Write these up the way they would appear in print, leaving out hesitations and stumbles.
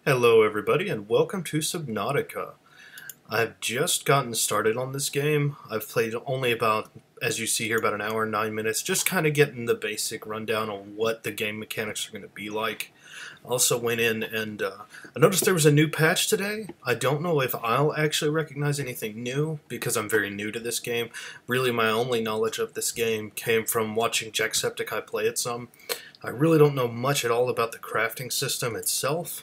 Hello everybody and welcome to Subnautica. I've just gotten started on this game. I've played only about, as you see here, about an hour and 9 minutes, just kind of getting the basic rundown on what the game mechanics are going to be like. I also went in and I noticed there was a new patch today. I don't know if I'll actually recognize anything new because I'm very new to this game. Really my only knowledge of this game came from watching Jacksepticeye play it some. I really don't know much at all about the crafting system itself.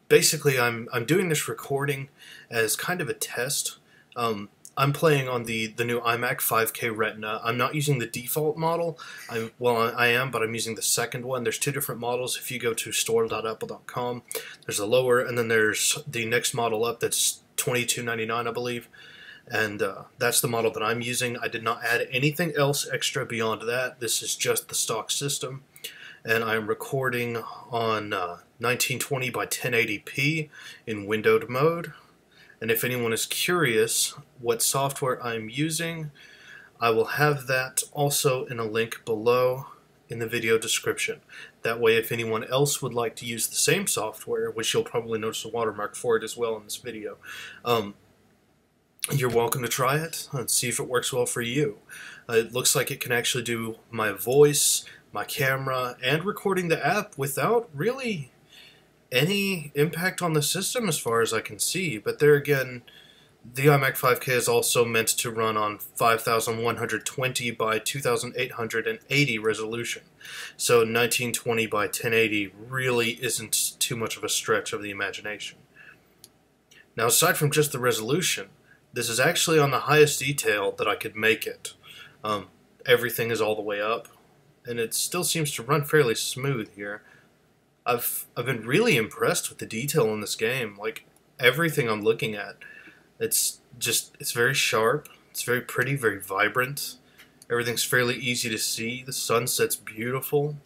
Basically, I'm doing this recording as kind of a test. I'm playing on the new iMac 5K Retina. I'm not using the default model. I am, but I'm using the second one. There's two different models. If you go to store.apple.com, there's a lower, and then there's the next model up that's $22.99, I believe. And that's the model that I'm using. I did not add anything else extra beyond that. This is just the stock system. And I'm recording on 1920 by 1080p in windowed mode. And if anyone is curious what software I'm using, I will have that also in a link below in the video description. That way, if anyone else would like to use the same software, which you'll probably notice a watermark for it as well in this video, you're welcome to try it and see if it works well for you. It looks like it can actually do my voice, my camera, and recording the app without really any impact on the system as far as I can see. But there again, the iMac 5K is also meant to run on 5120 by 2880 resolution. So 1920 by 1080 really isn't too much of a stretch of the imagination. Now, aside from just the resolution, this is actually on the highest detail that I could make it. Everything is all the way up, and it still seems to run fairly smooth here. I've been really impressed with the detail in this game. Like, everything I'm looking at, it's very sharp, it's very pretty, very vibrant. Everything's fairly easy to see. The sunset's beautiful.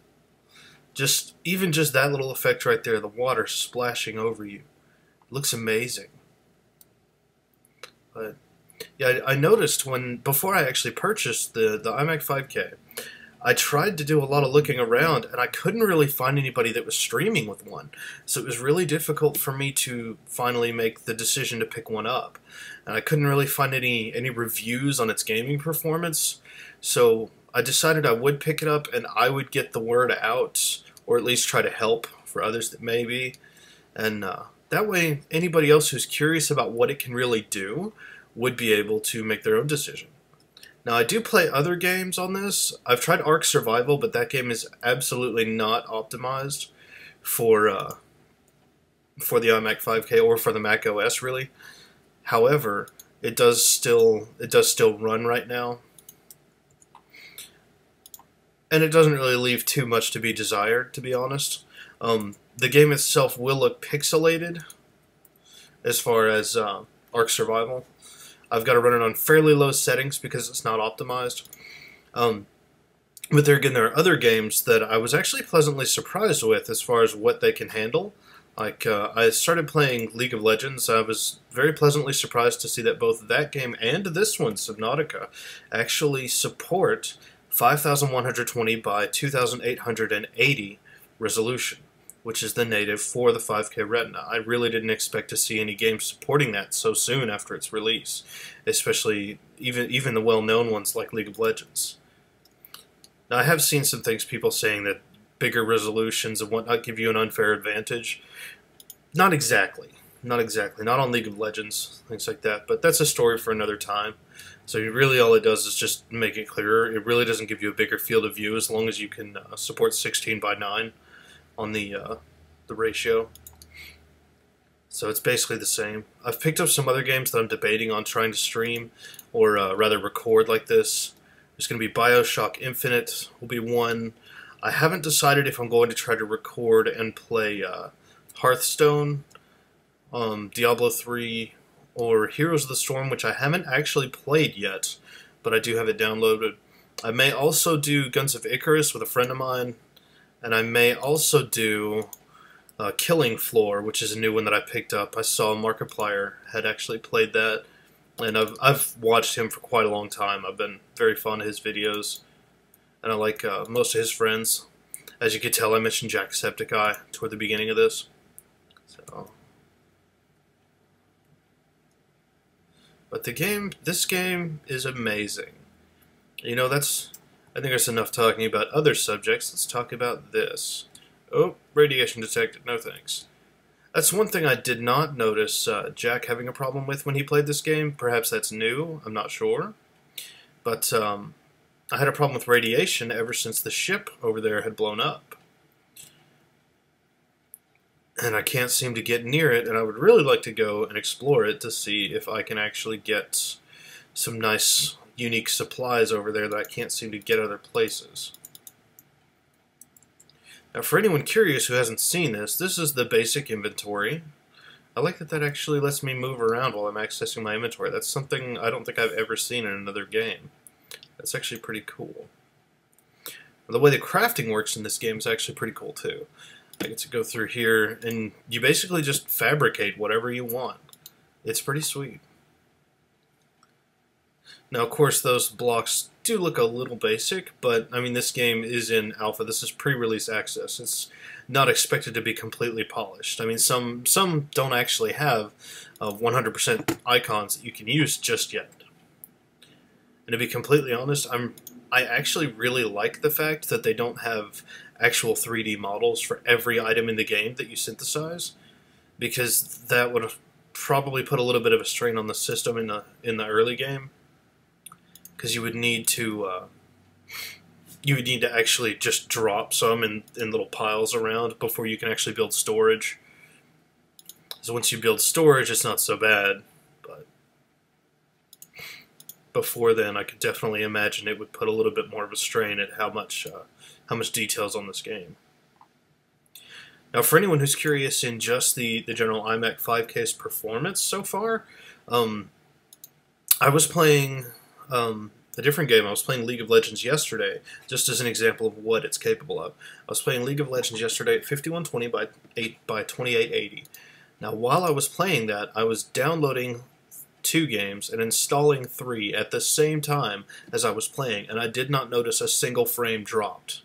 Even just that little effect right there, the water splashing over you, looks amazing. But yeah, I noticed before I actually purchased the iMac 5K, I tried to do a lot of looking around, and I couldn't really find anybody that was streaming with one. So it was really difficult for me to finally make the decision to pick one up. And I couldn't really find any reviews on its gaming performance. So I decided I would pick it up, and I would get the word out, or at least try to help for others that may be. And that way, anybody else who's curious about what it can really do would be able to make their own decision. Now, I do play other games on this. I've tried Ark Survival, but that game is absolutely not optimized for the iMac 5K or for the Mac OS, really. However, it does still run right now, and it doesn't really leave too much to be desired, to be honest. The game itself will look pixelated as far as Ark Survival. I've got to run it on fairly low settings because it's not optimized. But there again, there are other games that I was actually pleasantly surprised with as far as what they can handle. Like, I started playing League of Legends. I was very pleasantly surprised to see that both that game and this one, Subnautica, actually support 5120 by 2880 resolution, which is the native for the 5K Retina. I really didn't expect to see any games supporting that so soon after its release, especially even the well-known ones like League of Legends. Now, I have seen some things, people saying that bigger resolutions and whatnot give you an unfair advantage. Not exactly. Not exactly. Not on League of Legends, things like that. But that's a story for another time. So really all it does is just make it clearer. It really doesn't give you a bigger field of view as long as you can support 16 by 9. On the ratio. So it's basically the same. I've picked up some other games that I'm debating on trying to stream, or rather record like this. There's going to be BioShock Infinite will be one. I haven't decided if I'm going to try to record and play Hearthstone, Diablo 3, or Heroes of the Storm, which I haven't actually played yet, but I do have it downloaded. I may also do Guns of Icarus with a friend of mine. And I may also do Killing Floor, which is a new one that I picked up. I saw Markiplier had actually played that, and I've watched him for quite a long time. I've been very fond of his videos, and I like most of his friends. As you can tell, I mentioned Jacksepticeye toward the beginning of this. So, but this game is amazing. You know, I think that's enough talking about other subjects. Let's talk about this. Oh, radiation detected. No thanks. That's one thing I did not notice Jack having a problem with when he played this game. Perhaps that's new. I'm not sure. But I had a problem with radiation ever since the ship over there had blown up. And I can't seem to get near it, and I would really like to go and explore it to see if I can actually get some nice, unique supplies over there that I can't seem to get other places. Now, for anyone curious who hasn't seen this, this is the basic inventory. I like that actually lets me move around while I'm accessing my inventory. That's something I don't think I've ever seen in another game. That's actually pretty cool. The way the crafting works in this game is actually pretty cool, too. I get to go through here, and you basically just fabricate whatever you want. It's pretty sweet. Now, of course, those blocks do look a little basic, but, I mean, this game is in alpha. This is pre-release access. It's not expected to be completely polished. I mean, some don't actually have 100% icons that you can use just yet. And to be completely honest, I actually really like the fact that they don't have actual 3D models for every item in the game that you synthesize, because that would have probably put a little bit of a strain on the system in the early game. Because you would need to actually just drop some in little piles around before you can actually build storage. So once you build storage, it's not so bad, but before then, I could definitely imagine it would put a little bit more of a strain at how much detail's on this game. Now, for anyone who's curious in just the general iMac 5K's performance so far, I was playing a different game. I was playing League of Legends yesterday, just as an example of what it's capable of. I was playing League of Legends yesterday at 5120 by 2880. Now, while I was playing that, I was downloading 2 games and installing 3 at the same time as I was playing, and I did not notice a single frame dropped.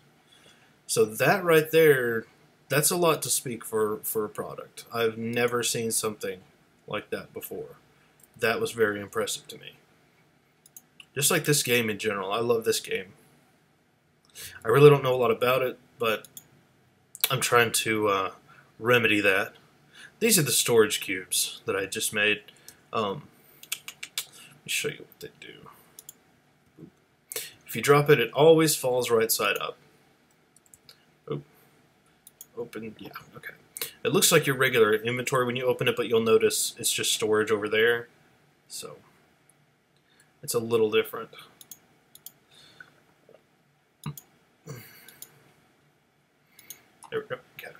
So that right there, that's a lot to speak for a product. I've never seen something like that before. That was very impressive to me. Just like this game in general. I love this game. I really don't know a lot about it, but I'm trying to remedy that. These are the storage cubes that I just made. Let me show you what they do. If you drop it, it always falls right side up. Oh, open, yeah, okay. It looks like your regular inventory when you open it, but you'll notice it's just storage over there. So it's a little different. There we go. Okay.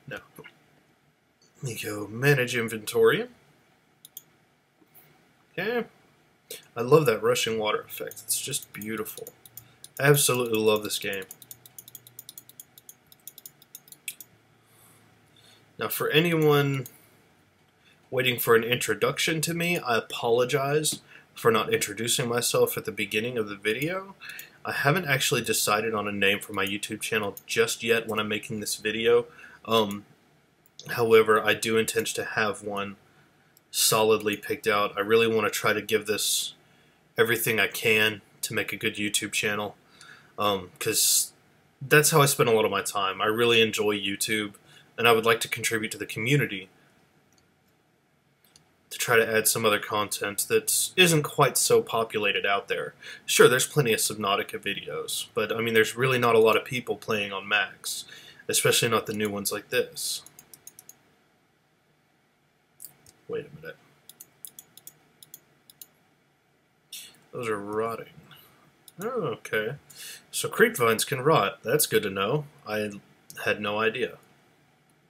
Now, let me go manage inventory. Okay. I love that rushing water effect. It's just beautiful. I absolutely love this game. Now, for anyone waiting for an introduction to me, I apologize for not introducing myself at the beginning of the video. I haven't actually decided on a name for my YouTube channel just yet when I'm making this video. However, I do intend to have one solidly picked out. I really want to try to give this everything I can to make a good YouTube channel, because that's how I spend a lot of my time. I really enjoy YouTube, and I would like to contribute to the community to try to add some other content that isn't quite so populated out there. Sure, there's plenty of Subnautica videos, but I mean, there's really not a lot of people playing on Macs, especially not the new ones like this. Wait a minute. Those are rotting. Oh, okay. So creep vines can rot. That's good to know. I had no idea.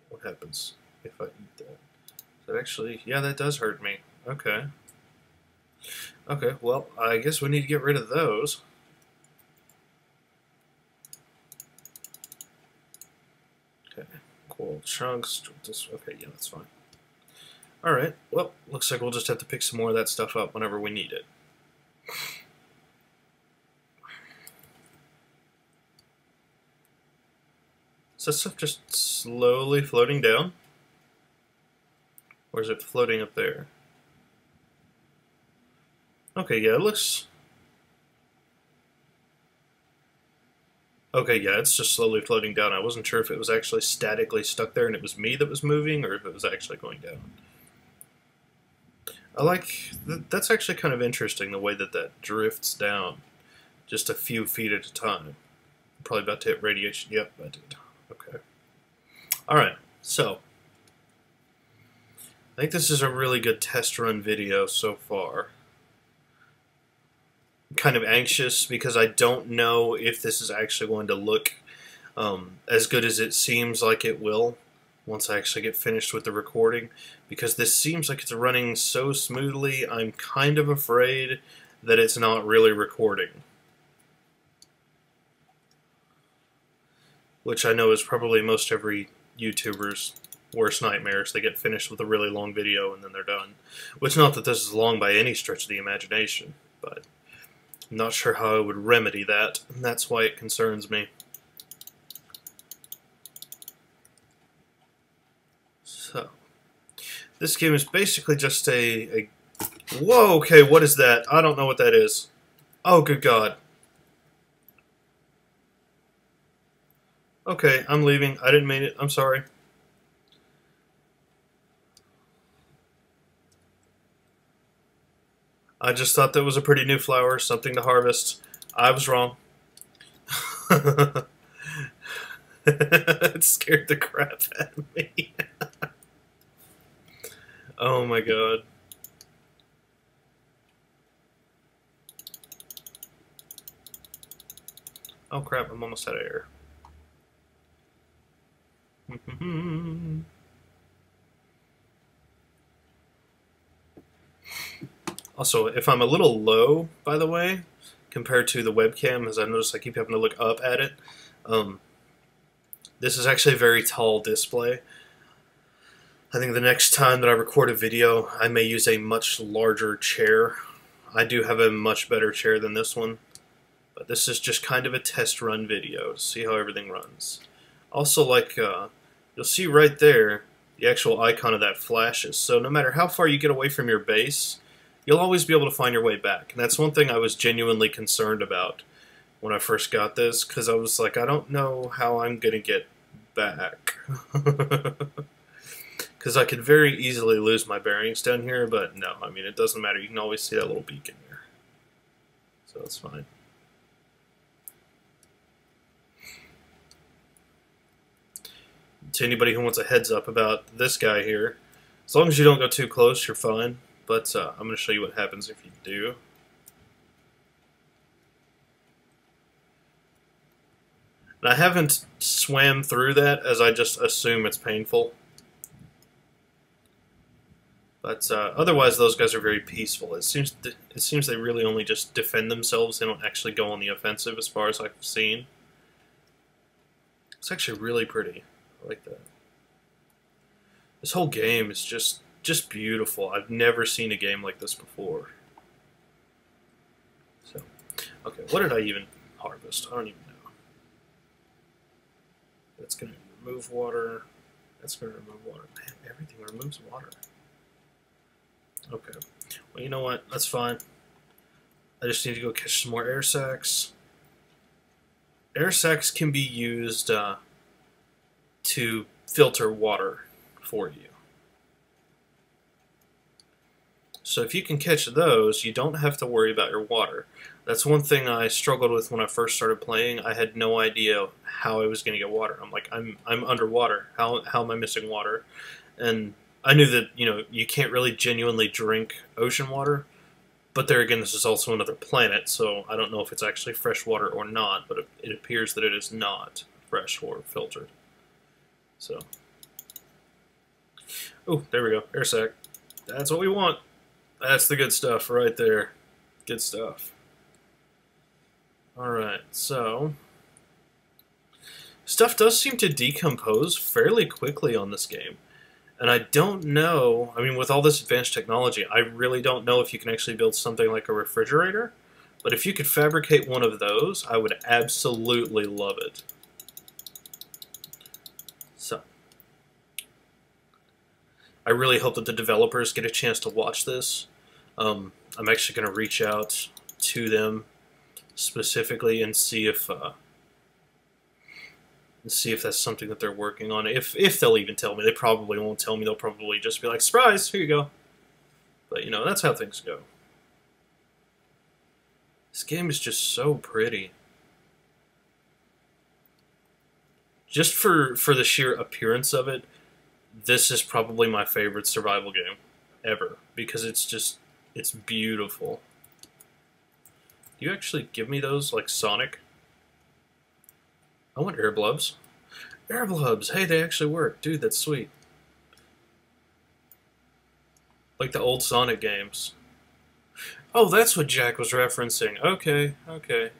What happens if I eat that? That actually, yeah, that does hurt me. Okay. Okay, well, I guess we need to get rid of those. Okay, cool chunks. Okay, yeah, that's fine. Alright, well, looks like we'll just have to pick some more of that stuff up whenever we need it. Is that stuff just slowly floating down? Or is it floating up there? Okay, yeah, it looks... Okay, yeah, it's just slowly floating down. I wasn't sure if it was actually statically stuck there and it was me that was moving, or if it was actually going down. I like... That's actually kind of interesting, the way that that drifts down. Just a few feet at a time. Probably about to hit radiation. Yep, I did. Okay. Alright, so... I think this is a really good test run video so far. I'm kind of anxious because I don't know if this is actually going to look as good as it seems like it will once I actually get finished with the recording, because this seems like it's running so smoothly. I'm kind of afraid that it's not really recording, which I know is probably most every YouTuber's worst nightmares. They get finished with a really long video and then they're done. Which, not that this is long by any stretch of the imagination, but I'm not sure how I would remedy that, and that's why it concerns me. So, this game is basically just a... Whoa, okay, what is that? I don't know what that is. Oh, good God. Okay, I'm leaving. I didn't mean it. I'm sorry. I just thought that was a pretty new flower, something to harvest. I was wrong. It scared the crap out of me. Oh my God. Oh crap, I'm almost out of air. Also, if I'm a little low, by the way, compared to the webcam, as I notice I keep having to look up at it, this is actually a very tall display. I think the next time that I record a video, I may use a much larger chair. I do have a much better chair than this one, but this is just kind of a test run video to see how everything runs. Also, like, you'll see right there, the actual icon of that flashes, so no matter how far you get away from your base, you'll always be able to find your way back. And that's one thing I was genuinely concerned about when I first got this, because I was like, I don't know how I'm going to get back. Because I could very easily lose my bearings down here, but no, I mean, it doesn't matter. You can always see that little beacon here. So it's fine. To anybody who wants a heads up about this guy here, as long as you don't go too close, you're fine. But I'm going to show you what happens if you do. And I haven't swam through that, as I just assume it's painful. But otherwise, those guys are very peaceful. It seems they really only just defend themselves. They don't actually go on the offensive, as far as I've seen. It's actually really pretty. I like that. This whole game is just beautiful. I've never seen a game like this before. So, okay, what did I even harvest? I don't even know. That's going to remove water. That's going to remove water. Man, everything removes water. Okay. Well, you know what? That's fine. I just need to go catch some more air sacs. Air sacs can be used to filter water for you. So if you can catch those, you don't have to worry about your water. That's one thing I struggled with when I first started playing. I had no idea how I was going to get water. I'm like, I'm underwater. How am I missing water? And I knew that, you know, you can't really genuinely drink ocean water. But there again, this is also another planet, so I don't know if it's actually fresh water or not, but it appears that it is not fresh or filtered. So, oh, there we go, air sac. That's what we want. That's the good stuff right there. Good stuff. Alright, so stuff does seem to decompose fairly quickly on this game. And I don't know, I mean, with all this advanced technology, I really don't know if you can actually build something like a refrigerator. But if you could fabricate one of those, I would absolutely love it. So, I really hope that the developers get a chance to watch this. I'm actually going to reach out to them specifically and see if that's something that they're working on. If they'll even tell me. They probably won't tell me. They'll probably just be like, surprise, here you go. But, you know, that's how things go. This game is just so pretty. Just for the sheer appearance of it, this is probably my favorite survival game ever. Because it's beautiful. Do you actually give me those, like Sonic? I want air blubs. Air blubs! Hey, they actually work. Dude, that's sweet. Like the old Sonic games. Oh, that's what Jack was referencing. Okay, okay.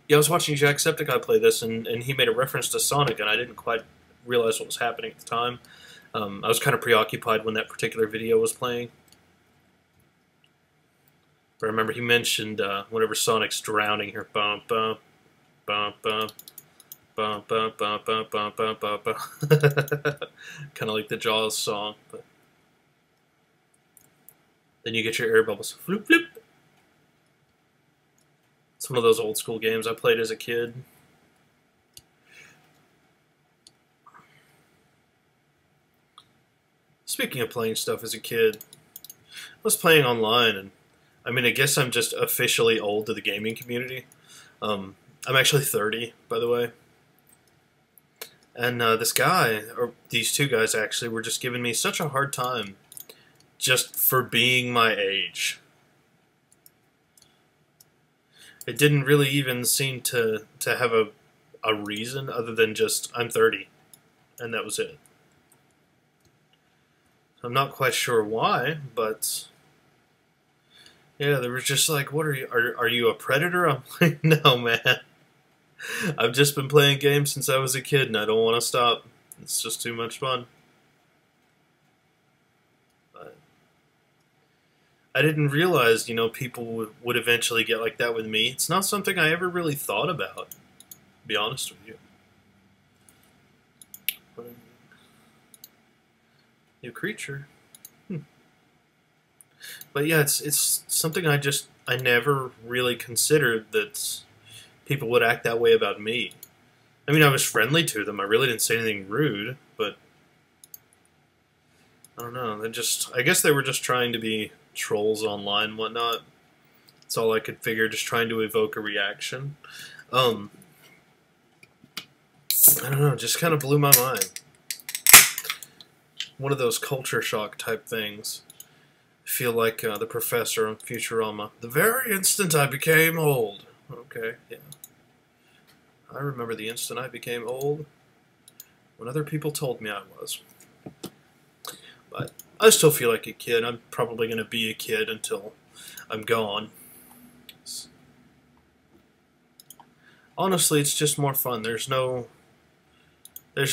Yeah, I was watching Jacksepticeye play this, and he made a reference to Sonic, and I didn't quite realize what was happening at the time. I was kind of preoccupied when that particular video was playing. But I remember he mentioned whenever Sonic's drowning here, bum bum bum bum bum bum bum bum bum bum bum bum. Kind of like the Jaws song, but then you get your air bubbles. Floop floop. It's one of those old school games I played as a kid. Speaking of playing stuff as a kid, I was playing online, and I mean, I guess I'm just officially old to the gaming community. I'm actually 30, by the way. And this guy, or these two guys actually, were just giving me such a hard time just for being my age. It didn't really even seem to have a reason other than just, I'm 30. And that was it. I'm not quite sure why, but yeah, they were just like, "What are you? Are you a predator?" I'm like, "No, man. I've just been playing games since I was a kid, and I don't want to stop. It's just too much fun." But I didn't realize, you know, people would eventually get like that with me. It's not something I ever really thought about, to be honest with you. New creature. But yeah, it's something I never really considered that people would act that way about me. I mean, I was friendly to them. I really didn't say anything rude, but I don't know. I guess they were just trying to be trolls online and whatnot. That's all I could figure, just trying to evoke a reaction. I don't know, just kind of blew my mind. One of those culture shock type things. I feel like the professor on Futurama. The very instant I became old. Okay, yeah. I remember the instant I became old when other people told me I was. But I still feel like a kid. I'm probably going to be a kid until I'm gone. Honestly, it's just more fun. There's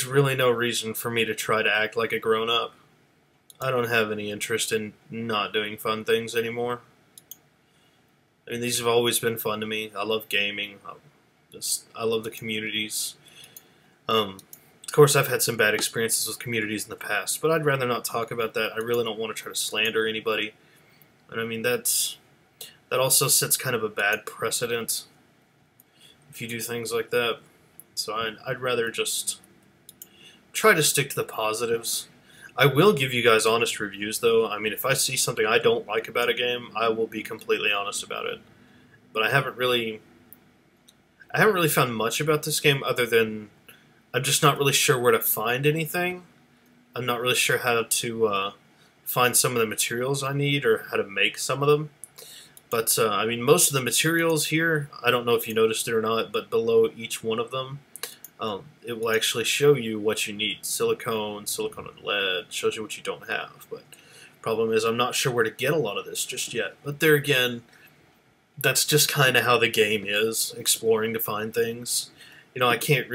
really no reason for me to try to act like a grown-up. I don't have any interest in not doing fun things anymore. I mean, these have always been fun to me. I love gaming. I love the communities. Of course, I've had some bad experiences with communities in the past, but I'd rather not talk about that. I really don't want to try to slander anybody. And I mean, that also sets kind of a bad precedent if you do things like that. So I'd rather just try to stick to the positives. I will give you guys honest reviews, though. I mean, if I see something I don't like about a game, I will be completely honest about it. But I haven't really found much about this game other than I'm just not really sure where to find anything. I'm not really sure how to find some of the materials I need or how to make some of them. But, I mean, most of the materials here, I don't know if you noticed it or not, but below each one of them, it will actually show you what you need. Silicone and lead, shows you what you don't have. But problem is I'm not sure where to get a lot of this just yet. But there again, that's just kind of how the game is, exploring to find things. You know, I can't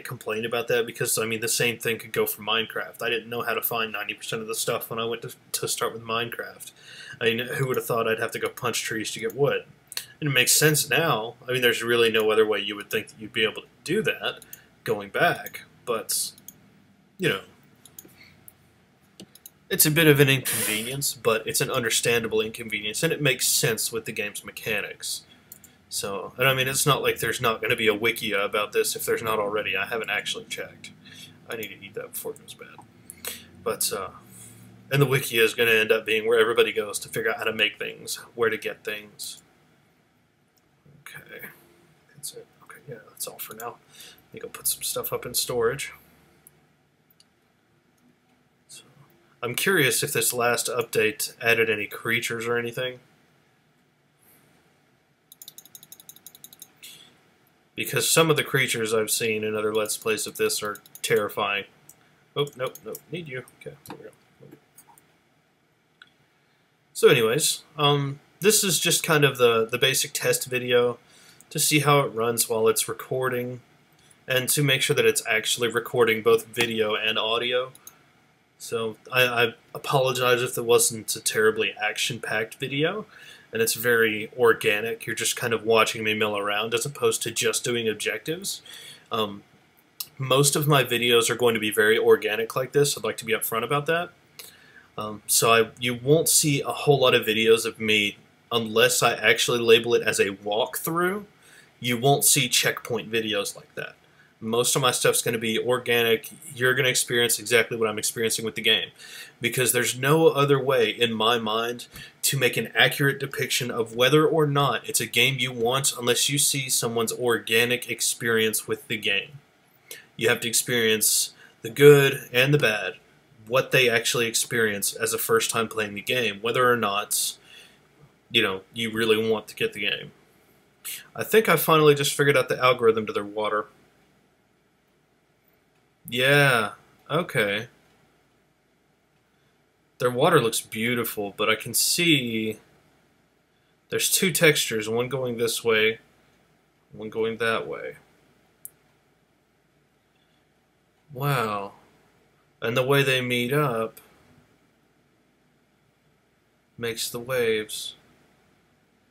complain about that because, I mean, the same thing could go for Minecraft. I didn't know how to find 90% of the stuff when I went to start with Minecraft. I mean, who would have thought I'd have to go punch trees to get wood? And it makes sense now. I mean, there's really no other way you would think that you'd be able to do that going back. But, you know, It's a bit of an inconvenience, but it's an understandable inconvenience, and it makes sense with the game's mechanics. So, and I mean, it's not like there's not going to be a wiki about this if there's not already. I haven't actually checked. I need to eat that before it goes bad. But, and the wiki is going to end up being where everybody goes to figure out how to make things, where to get things. Okay. That's it. Okay, yeah, that's all for now. I think I'll put some stuff up in storage. So, I'm curious if this last update added any creatures or anything. Because some of the creatures I've seen in other Let's Plays of this are terrifying. Oh, nope, nope, need you. Okay, there we go. So anyways, this is just kind of the basic test video to see how it runs while it's recording, and to make sure that it's actually recording both video and audio. So I apologize if it wasn't a terribly action-packed video, and it's very organic. You're just kind of watching me mill around as opposed to just doing objectives. Most of my videos are going to be very organic like this. I'd like to be upfront about that. So you won't see a whole lot of videos of me unless I actually label it as a walkthrough. You won't see checkpoint videos like that. Most of my stuff's going to be organic. You're going to experience exactly what I'm experiencing with the game. Because there's no other way, in my mind, to make an accurate depiction of whether or not it's a game you want unless you see someone's organic experience with the game. You have to experience the good and the bad, what they actually experience as a first time playing the game, whether or not, you know, you really want to get the game. I think I finally just figured out the algorithm to their water. Yeah, okay. Their water looks beautiful, but I can see there's two textures, one going this way, one going that way. Wow. And the way they meet up makes the waves.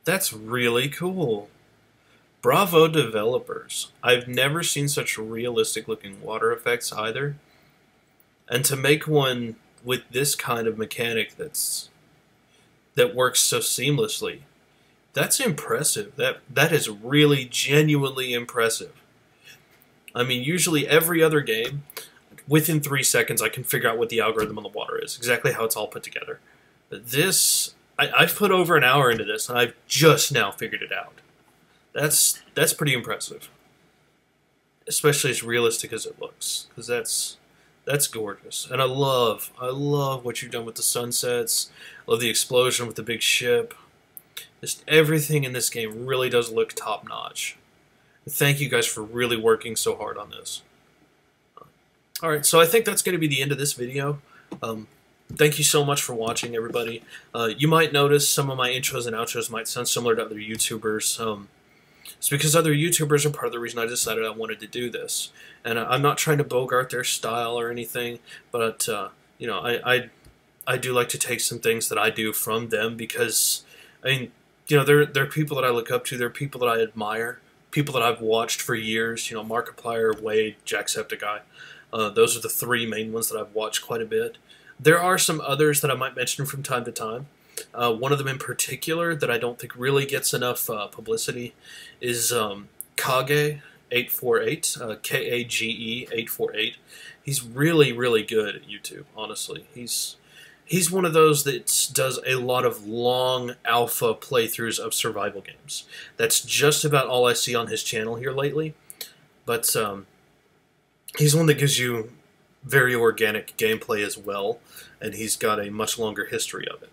That's really cool. Bravo developers. I've never seen such realistic looking water effects either. And to make one with this kind of mechanic that works so seamlessly, that's impressive. That is really genuinely impressive. I mean, usually every other game, within 3 seconds I can figure out what the algorithm on the water is, exactly how it's all put together. But this, I've put over an hour into this, and I've just now figured it out. That's pretty impressive, especially as realistic as it looks, because that's gorgeous. And I love what you've done with the sunsets. I love the explosion with the big ship. Just everything in this game really does look top notch. Thank you guys for really working so hard on this. Alright, so I think that's going to be the end of this video. Thank you so much for watching, everybody. You might notice some of my intros and outros might sound similar to other YouTubers. It's because other YouTubers are part of the reason I decided I wanted to do this. And I'm not trying to bogart their style or anything, but you know, I do like to take some things that I do from them because, I mean, you know, they're people that I look up to, they're people that I admire, people that I've watched for years. You know, Markiplier, Wade, Jacksepticeye. Those are the three main ones that I've watched quite a bit. There are some others that I might mention from time to time. One of them in particular that I don't think really gets enough publicity is Kage848, Kage848. He's really, really good at YouTube, honestly. He's one of those that does a lot of long alpha playthroughs of survival games. That's just about all I see on his channel here lately. But he's one that gives you very organic gameplay as well, and he's got a much longer history of it.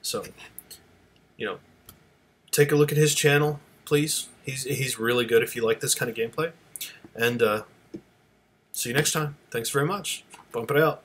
So, you know, take a look at his channel, please. He's really good if you like this kind of gameplay. And see you next time. Thanks very much. Bump it out.